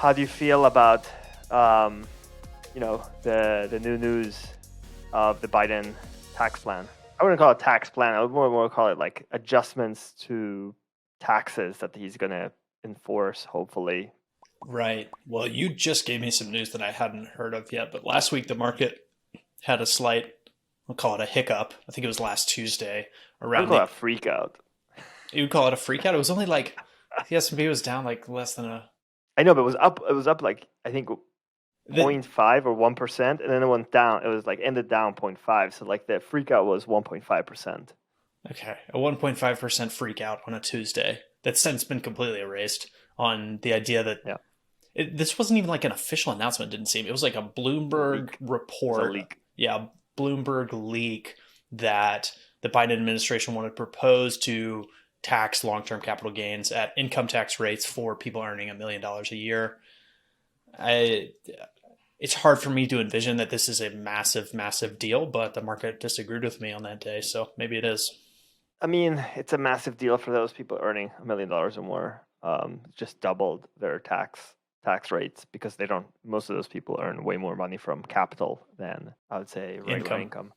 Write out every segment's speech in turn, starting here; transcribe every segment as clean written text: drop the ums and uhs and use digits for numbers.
How do you feel about, the new news of the Biden tax plan? I wouldn't call it tax plan. I would more call it like adjustments to taxes that he's going to enforce, hopefully. Right. Well, you just gave me some news that I hadn't heard of yet, but last week the market had a slight, we'll call it a hiccup. I think it was last Tuesday I would around call it the, a freak out. you would call it a freak out. It was only like, the S&P was down like less than a, I know, but it was up. It was up like I think the, 0.5 or 1%, and then it went down. It was like ended down 0.5. So like the freak out was 1.5%. okay, a 1.5% freak out on a Tuesday that's since been completely erased on the idea that Yeah, this wasn't even like an official announcement, didn't seem. It was like a Bloomberg leak. It's a report. leak. Yeah, Bloomberg leak that the Biden administration wanted to propose to tax long-term capital gains at income tax rates for people earning $1 million a year. I It's hard for me to envision that this is a massive, massive deal, but the market disagreed with me on that day, so maybe it is. I mean, it's a massive deal for those people earning $1 million or more. Just doubled their tax rates because they don't. Most of those people earn way more money from capital than I would say regular Income. income.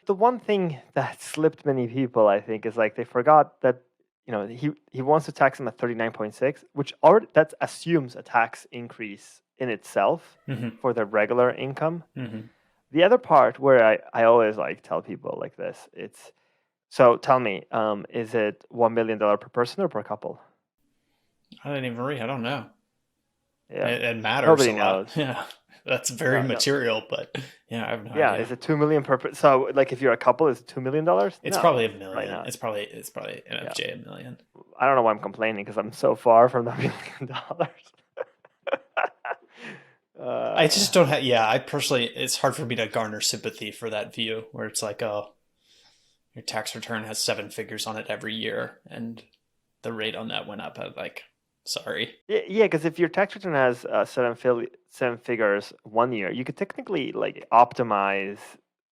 The one thing that slipped many people, I think, is like they forgot that he wants to tax them at 39.6, which already that assumes a tax increase in itself Mm-hmm. for their regular income. Mm-hmm. The other part where I always like tell people like this, it's so tell me, is it $1 million per person or per couple? I didn't even read. I don't know. Yeah, It matters a nobody lot. knows. Yeah, that's very No, no. material, but yeah, I have no Yeah, idea. is it 2 million per? So like, if you're a couple, is it $2 million? It's No, probably a right million. now. It's probably Yeah, MFJ a million. I don't know why I'm complaining because I'm so far from the $1 million. I uh, just don't have. Yeah, I personally, it's hard for me to garner sympathy for that view, where it's like, oh, your tax return has seven figures on it every year, and the rate on that went up. I'm like, sorry. yeah, because if your tax return has seven figures one year, you could technically like optimize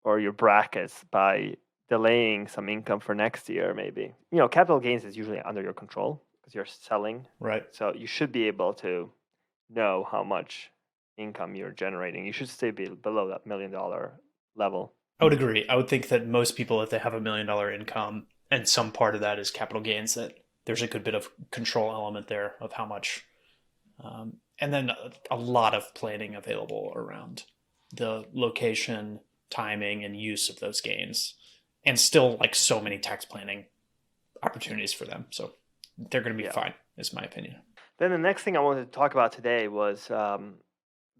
or your brackets by delaying some income for next year, maybe. Capital gains is usually under your control because you're selling, Right. so you should be able to know how much income you're generating. You should stay below that $1 million level. I would agree. I would think that most people, if they have $1 million income and some part of that is capital gains, that there's a good bit of control element there of how much, and then a lot of planning available around the location, timing, and use of those gains, and still like so many tax planning opportunities for them. So they're going to be Yeah. fine, is my opinion. Then the next thing I wanted to talk about today was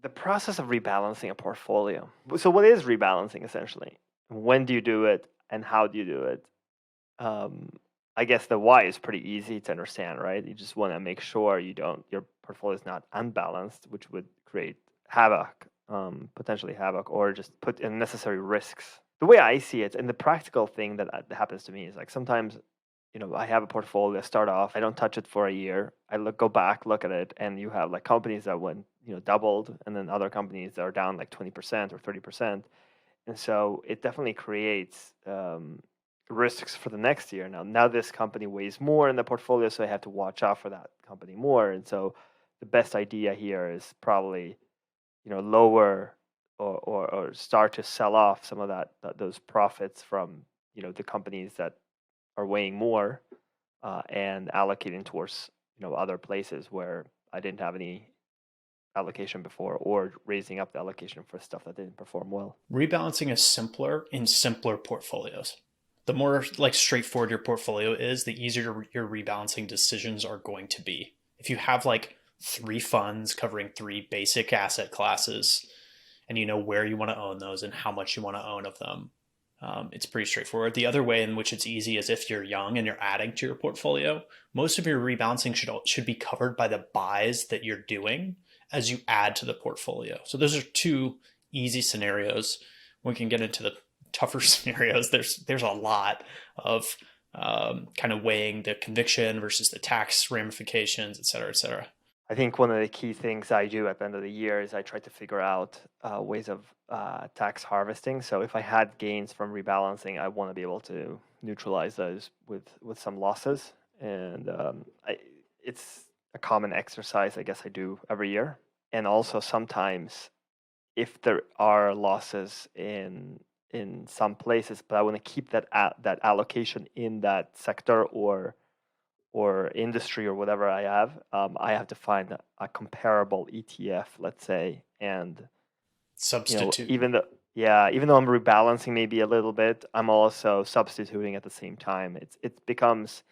the process of rebalancing a portfolio. So, what is rebalancing essentially? When do you do it, and how do you do it? Um, I guess the why is pretty easy to understand, right? You just want to make sure your portfolio is not unbalanced, which would create havoc, potentially havoc, or just put unnecessary risks. The way I see it, and the practical thing that happens to me is like sometimes, I have a portfolio. I start off, I don't touch it for a year. Go back, look at it, and you have like companies that went, doubled, and then other companies that are down like 20% or 30%. And so it definitely creates risks for the next year. Now this company weighs more in the portfolio, so I have to watch out for that company more. And so the best idea here is probably, lower or start to sell off some of those profits from, the companies that are weighing more, and allocating towards, other places where I didn't have any allocation before, or raising up the allocation for stuff that didn't perform well. Rebalancing is simpler in simpler portfolios. The more like straightforward your portfolio is, the easier your rebalancing decisions are going to be. If you have like three funds covering three basic asset classes, and you know where you want to own those and how much you want to own of them, it's pretty straightforward. The other way in which it's easy is if you're young and you're adding to your portfolio. Most of your rebalancing should be covered by the buys that you're doing as you add to the portfolio. So those are two easy scenarios. We can get into the tougher scenarios. There's a lot of kind of weighing the conviction versus the tax ramifications, et cetera, et cetera. I think one of the key things I do at the end of the year is I try to figure out ways of tax harvesting. So if I had gains from rebalancing, I want to be able to neutralize those with some losses. And it's a common exercise I guess I do every year. and also sometimes if there are losses in some places, but I want to keep that allocation in that sector or industry or whatever I have to find a comparable ETF, let's say, and Substitute. even though I'm rebalancing maybe a little bit, I'm also substituting at the same time. It becomes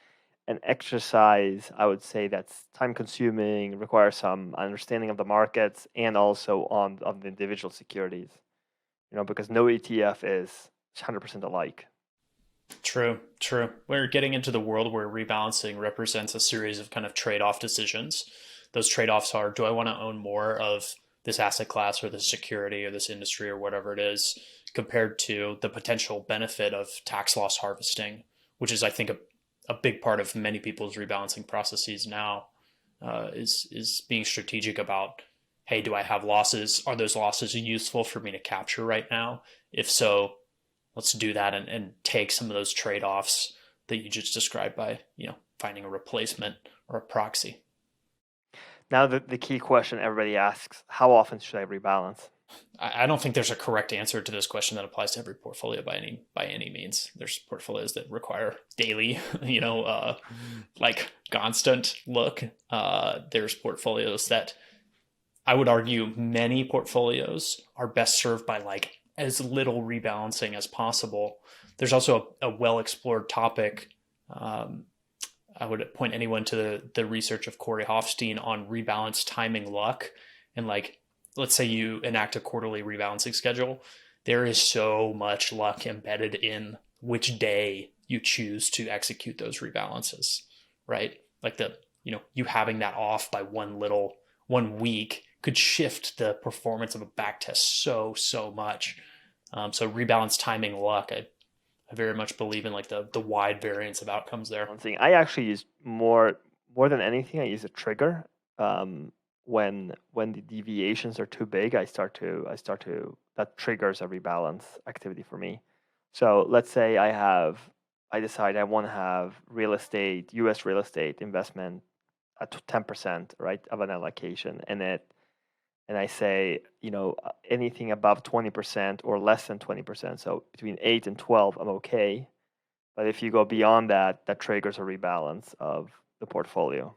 an exercise, I would say, that's time consuming, requires some understanding of the markets and also on the individual securities. Because no ETF is 100% alike. True, true. We're getting into the world where rebalancing represents a series of kind of trade-off decisions. Those trade-offs are, do I want to own more of this asset class or this security or this industry or whatever it is, compared to the potential benefit of tax loss harvesting, which is, I think, a big part of many people's rebalancing processes now, is being strategic about, hey, do I have losses? Are those losses useful for me to capture right now? If so, let's do that and take some of those trade-offs that you just described by finding a replacement or a proxy. Now the key question everybody asks: how often should I rebalance? I don't think there's a correct answer to this question that applies to every portfolio by any means. There's portfolios that require daily, like constant look. There's portfolios that I would argue many portfolios are best served by like as little rebalancing as possible. There's also a well-explored topic. I would point anyone to the research of Corey Hofstein on rebalance timing luck. And like, let's say you enact a quarterly rebalancing schedule. There is so much luck embedded in which day you choose to execute those rebalances, right? Like you having that off by 1 week could shift the performance of a back test so much. So rebalance timing luck, I very much believe in like the wide variance of outcomes there. One thing I actually use more than anything, I use a trigger. When the deviations are too big, I start to that triggers a rebalance activity for me. So let's say I decide I want to have U.S. real estate investment at 10%, right, of an allocation, and I say, anything above 20% or less than 20%, so between 8 and 12, I'm okay. But if you go beyond that, that triggers a rebalance of the portfolio.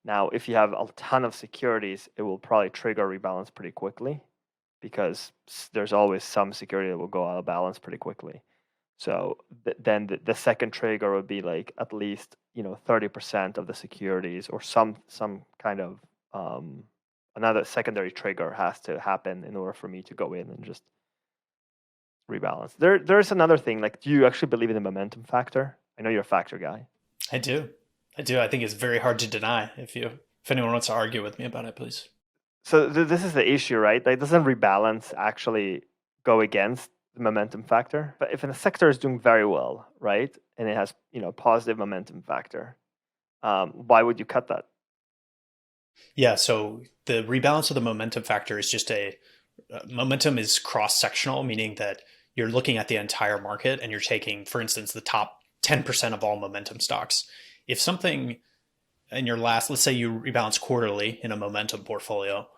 Now, if you have a ton of securities, it will probably trigger a rebalance pretty quickly because there's always some security that will go out of balance pretty quickly. So then the second trigger would be like at least 30% of the securities or some kind of another secondary trigger has to happen in order for me to go in and just rebalance. There's another thing, like, do you actually believe in the momentum factor? I know you're a factor guy. I do. I think it's very hard to deny. If anyone wants to argue with me about it, please. So this is the issue, right? Like, doesn't rebalance actually go against the momentum factor? But if a sector is doing very well, right, and it has positive momentum factor, why would you cut that? Yeah. So the rebalance of the momentum factor is just momentum is cross-sectional, meaning that you're looking at the entire market and you're taking, for instance, the top 10% of all momentum stocks. If something in your let's say you rebalance quarterly in a momentum portfolio,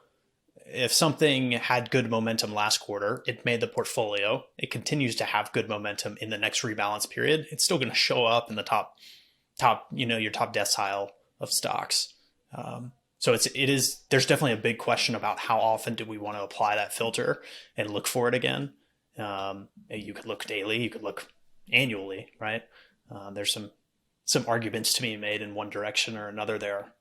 if something had good momentum last quarter, it made the portfolio, it continues to have good momentum in the next rebalance period, it's still going to show up in the top, your top decile of stocks. So there's definitely a big question about how often do we want to apply that filter and look for it again. You could look daily, you could look annually, right? There's some arguments to be made in one direction or another there,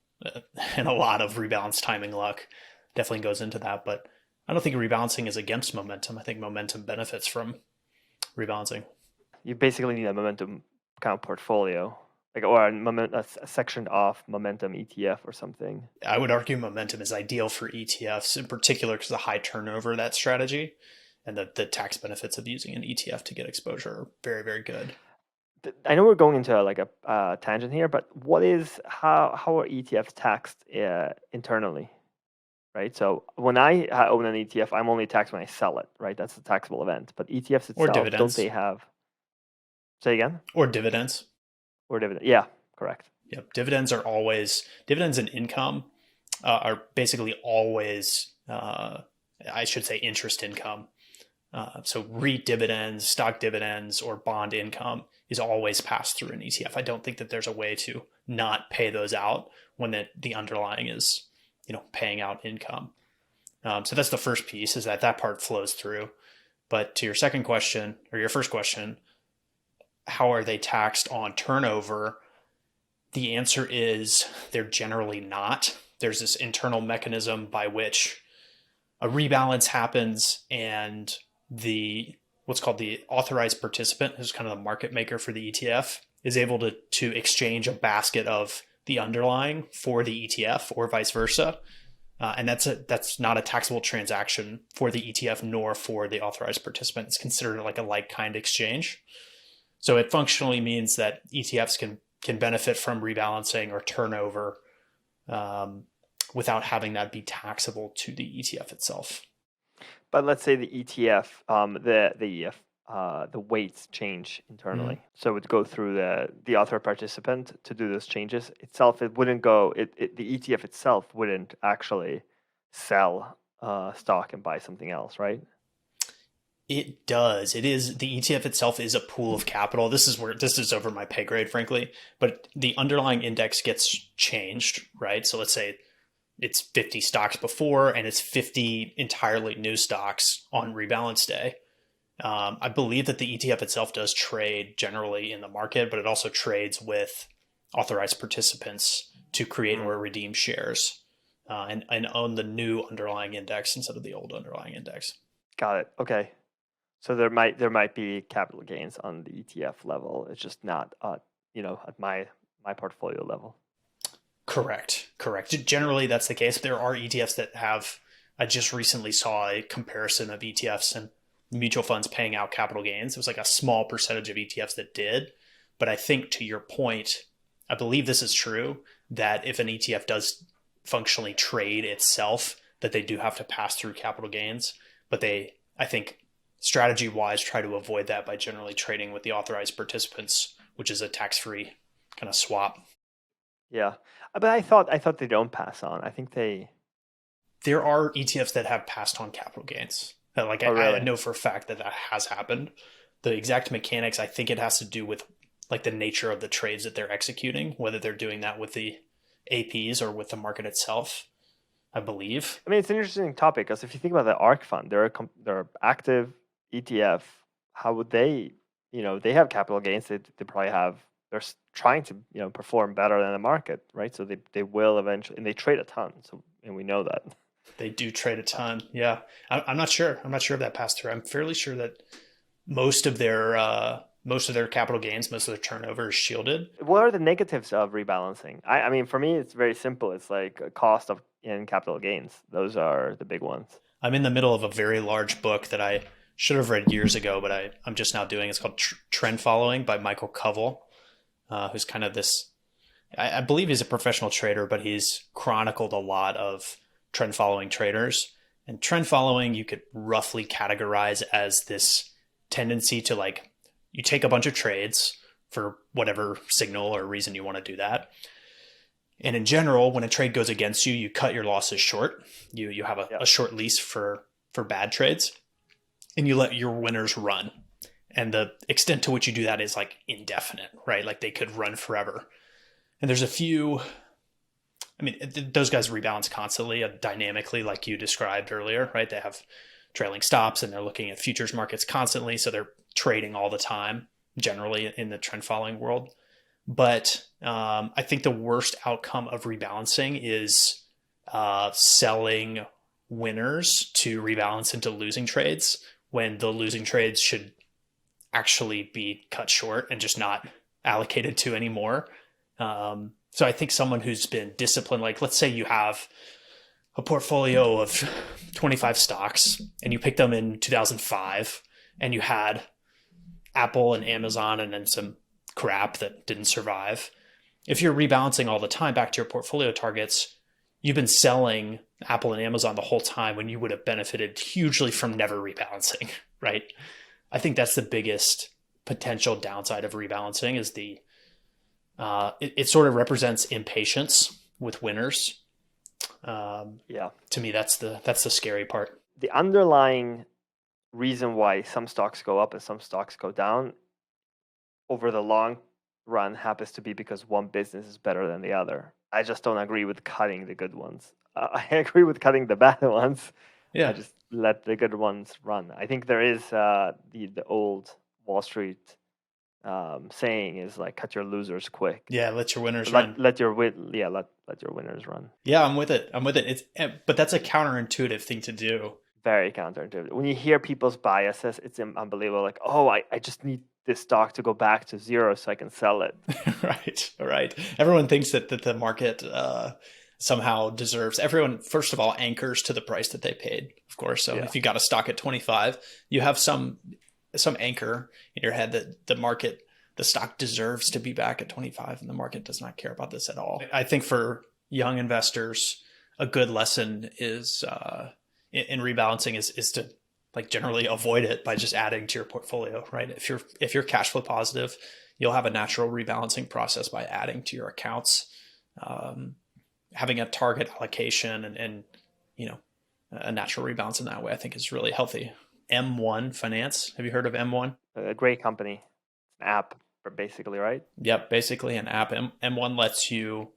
and a lot of rebalance timing luck definitely goes into that. But I don't think rebalancing is against momentum. I think momentum benefits from rebalancing. You basically need a momentum kind of portfolio, like, or a section off momentum ETF or something. I would argue momentum is ideal for ETFs in particular because of the high turnover of that strategy, and the tax benefits of using an ETF to get exposure are very, very good. I know we're going into like a tangent here, but how are ETFs taxed internally, right? So when I own an ETF, I'm only taxed when I sell it, right? That's a taxable event. But ETFs itself, or dividends. Don't they have? Say again. Or dividends. Or dividend. Yeah, correct. Yep. Dividends and income are basically always, I should say, interest income. So REIT dividends, stock dividends, or bond income is always passed through an ETF. I don't think that there's a way to not pay those out when the underlying is, paying out income. So that's the first piece, is that part flows through. But to your second question, or your first question, how are they taxed on turnover? The answer is they're generally not. There's this internal mechanism by which a rebalance happens, and what's called the authorized participant, who's kind of the market maker for the ETF, is able to exchange a basket of the underlying for the ETF or vice versa. And that's not a taxable transaction for the ETF nor for the authorized participant. It's considered like a like-kind exchange. So it functionally means that ETFs can benefit from rebalancing or turnover without having that be taxable to the ETF itself. But let's say the ETF, the weights change internally. So it would go through the author participant to do those changes itself. It wouldn't go. The ETF itself wouldn't actually sell stock and buy something else, right? It does. It is, the ETF itself is a pool of capital. This is over my pay grade, frankly. But the underlying index gets changed, right? So let's say it's 50 stocks before, and it's 50 entirely new stocks on rebalance day. I believe that the ETF itself does trade generally in the market, but it also trades with authorized participants to create or redeem shares and own the new underlying index instead of the old underlying index. Got it. Okay. So there might be capital gains on the ETF level. It's just not at my portfolio level. Correct. Generally, that's the case. There are ETFs that have. I just recently saw a comparison of ETFs and mutual funds paying out capital gains. It was like a small percentage of ETFs that did. But I think, to your point, I believe this is true, that if an ETF does functionally trade itself, that they do have to pass through capital gains. But they, I think, strategy-wise, try to avoid that by generally trading with the authorized participants, which is a tax-free kind of swap. Yeah, but I thought they don't pass on. I think there are ETFs that have passed on capital gains. Really? I know for a fact that has happened. The exact mechanics, I think it has to do with like the nature of the trades that they're executing, whether they're doing that with the APs or with the market itself, I believe. I mean, it's an interesting topic, because if you think about the ARK fund, they're active ETF. How would they, they have capital gains. They probably have. They're trying to perform better than the market, right? So they will eventually, and they trade a ton. So, and we know that they do trade a ton. Yeah, I'm not sure. I'm not sure if that passed through. I'm fairly sure that most of their capital gains, most of their turnover is shielded. What are the negatives of rebalancing? I mean, for me, it's very simple. It's like a cost of in capital gains. Those are the big ones. I'm in the middle of a very large book that I should have read years ago, but I'm just now doing. It's called Trend Following by Michael Covell. Who's kind of this, I believe he's a professional trader, but he's chronicled a lot of trend following traders. And trend following, you could roughly categorize as this tendency to, like, you take a bunch of trades for whatever signal or reason you want to do that. And in general, when a trade goes against you, you cut your losses short. You have a short lease for bad trades, and you let your winners run. And the extent to which you do that is like indefinite, right? Like they could run forever. And there's a few, I mean, those guys rebalance constantly, dynamically, like you described earlier, right? They have trailing stops and they're looking at futures markets constantly. So they're trading all the time, generally in the trend following world. But I think the worst outcome of rebalancing is selling winners to rebalance into losing trades, when the losing trades should actually be cut short and just not allocated to anymore. So I think someone who's been disciplined, like let's say you have a portfolio of 25 stocks and you picked them in 2005 and you had Apple and Amazon and then some crap that didn't survive. If you're rebalancing all the time back to your portfolio targets, you've been selling Apple and Amazon the whole time when you would have benefited hugely from never rebalancing, right? I think that's the biggest potential downside of rebalancing is it sort of represents impatience with winners. Yeah. To me, that's the scary part. The underlying reason why some stocks go up and some stocks go down over the long run happens to be because one business is better than the other. I just don't agree with cutting the good ones. I agree with cutting the bad ones. Yeah. I just let the good ones run. I think there is the old Wall Street saying is like cut your losers quick. Yeah, let your winners run. Let your winners run. Yeah, I'm with it. But that's a counterintuitive thing to do. Very counterintuitive. When you hear people's biases, it's unbelievable. Like, oh, I just need this stock to go back to zero so I can sell it. Right. Everyone thinks that the market somehow deserves. Everyone, first of all, anchors to the price that they paid, of course. So if you got a stock at 25, you have some anchor in your head that the stock deserves to be back at 25, and the market does not care about this at all. I think for young investors, a good lesson is in rebalancing is to like generally avoid it by just adding to your portfolio, right? If you're cash flow positive, you'll have a natural rebalancing process by adding to your accounts, having a target allocation and a natural rebalance in that way, I think is really healthy. M1 Finance. Have you heard of M1? A great company, an app, basically, right? Yep, basically an app. M1 lets you.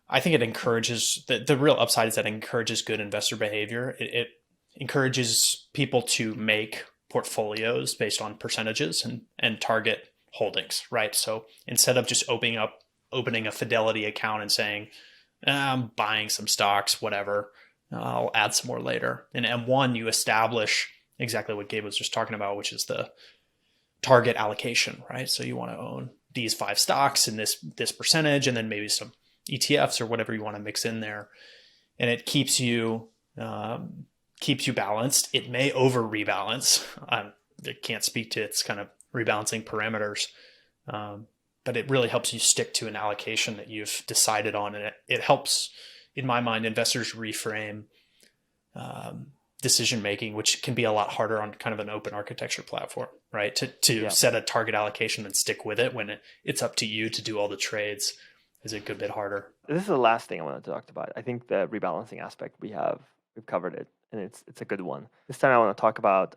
I think it encourages the real upside is that it encourages good investor behavior. It encourages people to make portfolios based on percentages and target holdings, right? So instead of just opening a Fidelity account and saying, I'm buying some stocks, whatever, I'll add some more later. In M1, you establish exactly what Gabe was just talking about, which is the target allocation, right? So you want to own these 5 stocks in this percentage, and then maybe some ETFs or whatever you want to mix in there. And it keeps you balanced. It may over rebalance. I can't speak to its kind of rebalancing parameters, but it really helps you stick to an allocation that you've decided on. And it helps, in my mind, investors reframe decision making, which can be a lot harder on kind of an open architecture platform, right? To set a target allocation and stick with it when it's up to you to do all the trades is a good bit harder. This is the last thing I want to talk about. I think the rebalancing aspect we've covered it, and it's a good one. This time I want to talk about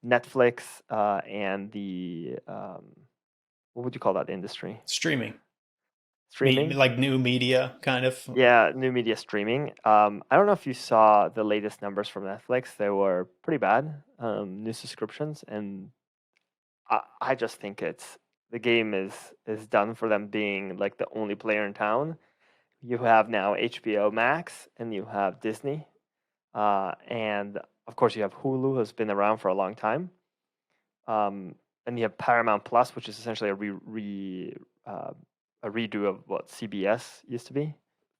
Netflix and the what would you call that industry? Streaming, like new media, kind of. Yeah, new media streaming. I don't know if you saw the latest numbers from Netflix. They were pretty bad. New subscriptions, and I just think the game is done for them being like the only player in town. You have now HBO Max and you have Disney, and of course you have Hulu, who's been around for a long time, and you have Paramount Plus, which is essentially a redo of what CBS used to be.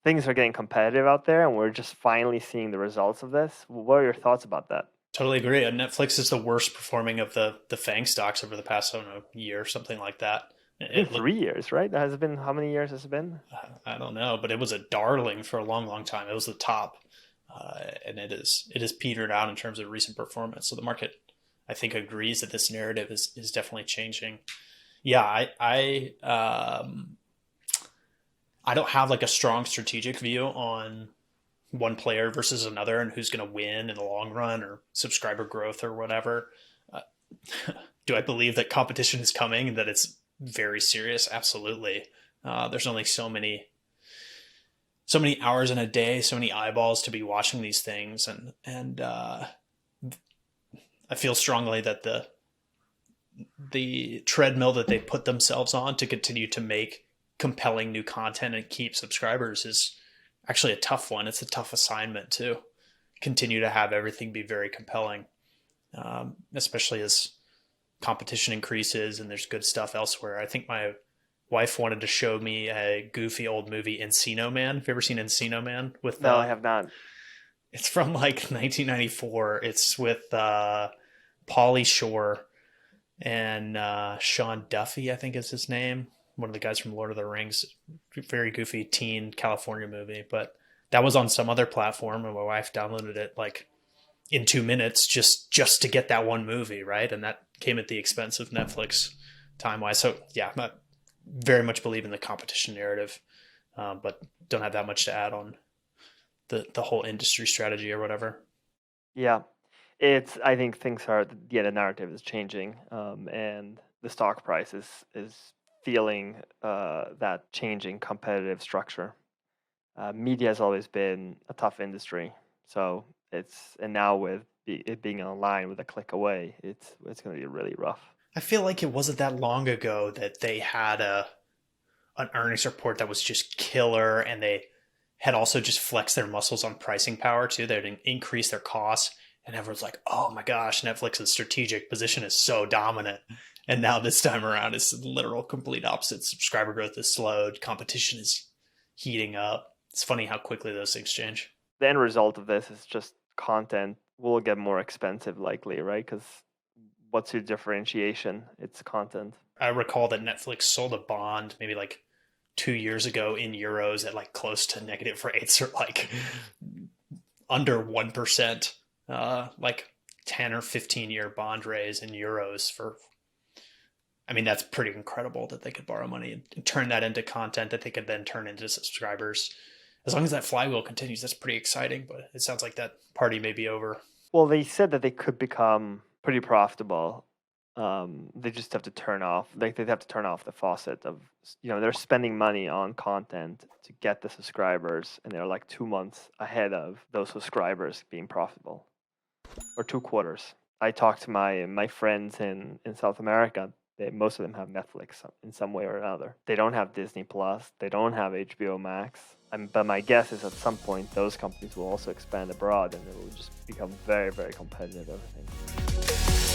Things are getting competitive out there, and we're just finally seeing the results of this. What are your thoughts about that? Totally agree. Netflix is the worst performing of the FANG stocks over the past, year, something like that. 3 years, right? That has been, how many years has it been? I don't know, but it was a darling for a long, long time. It was the top, and it has petered out in terms of recent performance. So the market, I think, agrees that this narrative is definitely changing. Yeah, I don't have like a strong strategic view on one player versus another and who's going to win in the long run or subscriber growth or whatever. Do I believe that competition is coming and that it's very serious? Absolutely. There's only so many hours in a day, so many eyeballs to be watching these things. And I feel strongly that the treadmill that they put themselves on to continue to make compelling new content and keep subscribers is actually a tough one. It's a tough assignment to continue to have everything be very compelling, especially as competition increases and there's good stuff elsewhere. I think my wife wanted to show me a goofy old movie, Encino Man. Have you ever seen Encino Man? No, I have not. It's from like 1994. It's with Pauly Shore and Sean Duffy, I think is his name. One of the guys from Lord of the Rings. Very goofy teen California movie. But that was on some other platform, and my wife downloaded it like in 2 minutes just to get that one movie, right? And that came at the expense of Netflix time-wise. So yeah, I very much believe in the competition narrative, but don't have that much to add on the whole industry strategy or whatever. Yeah, I think things are, yeah, the narrative is changing, and the stock price is feeling that changing competitive structure. Media has always been a tough industry, so and now with it being online with a click away, it's going to be really rough. I feel like it wasn't that long ago that they had an earnings report that was just killer, and they had also just flexed their muscles on pricing power too. They'd increase their costs, and everyone's like, "Oh my gosh, Netflix's strategic position is so dominant." And now this time around, it's the literal complete opposite. Subscriber growth is slowed, competition is heating up. It's funny how quickly those things change. The end result of this is just content will get more expensive, likely, right? Because what's your differentiation? It's content. I recall that Netflix sold a bond maybe like 2 years ago in euros at like close to negative rates, or like under 1%, like 10 or 15-year bond raise in euros for, I mean, that's pretty incredible that they could borrow money and turn that into content that they could then turn into subscribers. As long as that flywheel continues, that's pretty exciting, but it sounds like that party may be over. Well, they said that they could become pretty profitable. They just have to turn off. They have to turn off the faucet of, they're spending money on content to get the subscribers, and they're like 2 months ahead of those subscribers being profitable, or 2 quarters. I talked to my friends in South America. Most of them have Netflix in some way or another. They don't have Disney Plus. They don't have HBO Max. But my guess is at some point those companies will also expand abroad, and it will just become very, very competitive, I think.